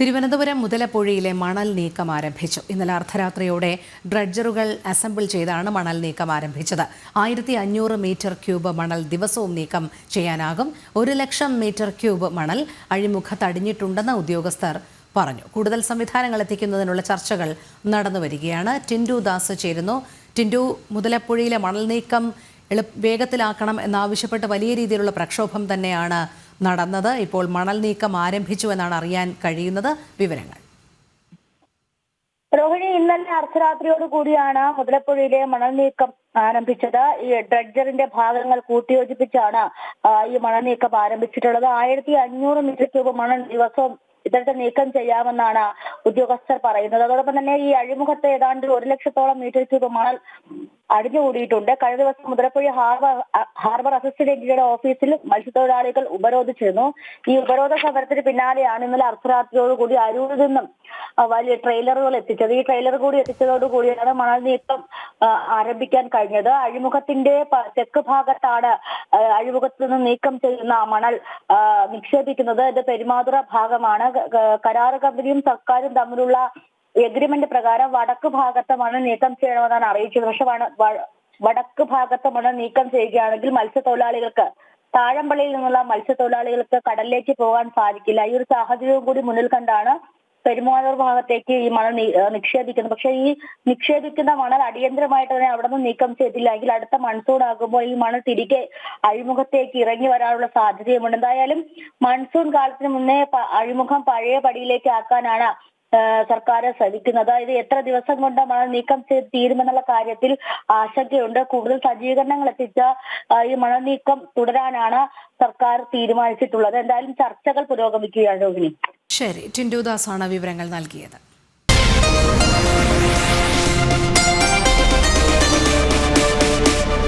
തിരുവനന്തപുരം മുതലപ്പുഴയിലെ മണൽ നീക്കം ആരംഭിച്ചു. ഇന്നലെ അർദ്ധരാത്രിയോടെ ഡ്രഡ്ജറുകൾ അസംബിൾ ചെയ്താണ് മണൽ നീക്കം ആരംഭിച്ചത്. 1500 മീറ്റർ ക്യൂബ് മണൽ ദിവസവും നീക്കം ചെയ്യാനാകും. 1,00,000 മീറ്റർ ക്യൂബ് മണൽ അഴിമുഖത്തടിഞ്ഞിട്ടുണ്ടെന്ന് ഉദ്യോഗസ്ഥർ പറഞ്ഞു. കൂടുതൽ സംവിധാനങ്ങൾ എത്തിക്കുന്നതിനുള്ള ചർച്ചകൾ നടന്നുവരികയാണ്. ടിൻഡു ദാസ് ചേരുന്നു. ടിൻഡു, മുതലപ്പുഴയിലെ മണൽ നീക്കം വേഗത്തിലാക്കണം എന്നാവശ്യപ്പെട്ട് വലിയ രീതിയിലുള്ള പ്രക്ഷോഭം തന്നെയാണ് നടന്നത്. ഇപ്പോൾ മണൽ നീക്കം ആരംഭിച്ചു എന്നാണ് അറിയാൻ കഴിയുന്നത്. വിവരങ്ങൾ. രോഹിണി, ഇന്നലെ അർദ്ധരാത്രിയോട് കൂടിയാണ് മുതലപ്പുഴയിലെ മണൽ നീക്കം ആരംഭിച്ചത്. ഈ ഡ്രഡ്ജറിന്റെ ഭാഗങ്ങൾ കൂട്ടിയോജിപ്പിച്ചാണ് ഈ മണൽ നീക്കം ആരംഭിച്ചിട്ടുള്ളത്. 1500 മീറ്റർ ക്യൂബ് മണൽ ദിവസവും ഇത്തരത്തിൽ നീക്കം ചെയ്യാമെന്നാണ് ഉദ്യോഗസ്ഥർ പറയുന്നത്. അതോടൊപ്പം തന്നെ ഈ അഴിമുഖത്ത് ഏതാണ്ട് 1,00,000 മീറ്റർ ക്യൂബ് മണൽ അടിഞ്ഞുകൂടിയിട്ടുണ്ട്. കഴിഞ്ഞ ദിവസം മുതലപ്പുഴ ഹാർബർ അസിസ്റ്റന്റ് എഞ്ചിനീയറുടെ ഓഫീസിൽ മത്സ്യത്തൊഴിലാളികൾ ഉപരോധിച്ചിരുന്നു. ഈ ഉപരോധ സമരത്തിന് പിന്നാലെയാണ് ഇന്നലെ അർദ്ധരാത്രിയോടുകൂടി അരൂരിൽ നിന്നും വലിയ ട്രെയിലറുകൾ എത്തിച്ചത്. ഈ ട്രെയിലർ കൂടി എത്തിച്ചതോടുകൂടിയാണ് മണൽ നീക്കം ആരംഭിക്കാൻ കഴിഞ്ഞത്. അഴിമുഖത്തിന്റെ തെക്ക് ഭാഗത്താണ് അഴിമുഖത്ത് നിന്ന് നീക്കം ചെയ്യുന്ന മണൽ നിക്ഷേപിക്കുന്നത്. ഇത് പെരുമാതുറ ഭാഗമാണ്. കരാർ കമ്പനിയും സർക്കാരും തമ്മിലുള്ള എഗ്രിമെന്റ് പ്രകാരം വടക്ക് ഭാഗത്ത് മണൽ നീക്കം ചെയ്യണമെന്നാണ് അറിയിച്ചത്. പക്ഷെ വടക്ക് ഭാഗത്ത് മണൽ നീക്കം ചെയ്യുകയാണെങ്കിൽ മത്സ്യത്തൊഴിലാളികൾക്ക് താഴമ്പള്ളിയിൽ നിന്നുള്ള മത്സ്യത്തൊഴിലാളികൾക്ക് കടലിലേക്ക് പോകാൻ സാധിക്കില്ല. ഈ ഒരു സാഹചര്യവും കൂടി മുന്നിൽ കണ്ടാണ് പെരുമാതുറ ഭാഗത്തേക്ക് ഈ മണൽ നിക്ഷേപിക്കുന്നത്. പക്ഷെ ഈ നിക്ഷേപിക്കുന്ന മണൽ അടിയന്തരമായിട്ട് തന്നെ അവിടെ നിന്ന് നീക്കം ചെയ്തില്ല എങ്കിൽ അടുത്ത മൺസൂൺ ആകുമ്പോൾ ഈ മണൽ തിരികെ അഴിമുഖത്തേക്ക് ഇറങ്ങി വരാനുള്ള സാധ്യതയുമുണ്ട്. എന്തായാലും മൺസൂൺ കാലത്തിന് മുന്നേ അഴിമുഖം പഴയ പടിയിലേക്ക് ആക്കാനാണ് സർക്കാർ ശ്രമിക്കുന്നത്. ഇത് എത്ര ദിവസം കൊണ്ട് മണൽ നീക്കം ചെയ്ത് തീരുമെന്നുള്ള കാര്യത്തിൽ ആശങ്കയുണ്ട്. കൂടുതൽ സജ്ജീകരണങ്ങൾ എത്തിച്ച ഈ മണൽ നീക്കം തുടരാനാണ് സർക്കാർ തീരുമാനിച്ചിട്ടുള്ളത്. എന്തായാലും ചർച്ചകൾ പുരോഗമിക്കുകയാണ് രോഹിണി. ശരി, ടിൻഡു ദാസാണ് വിവരങ്ങൾ നൽകിയത്.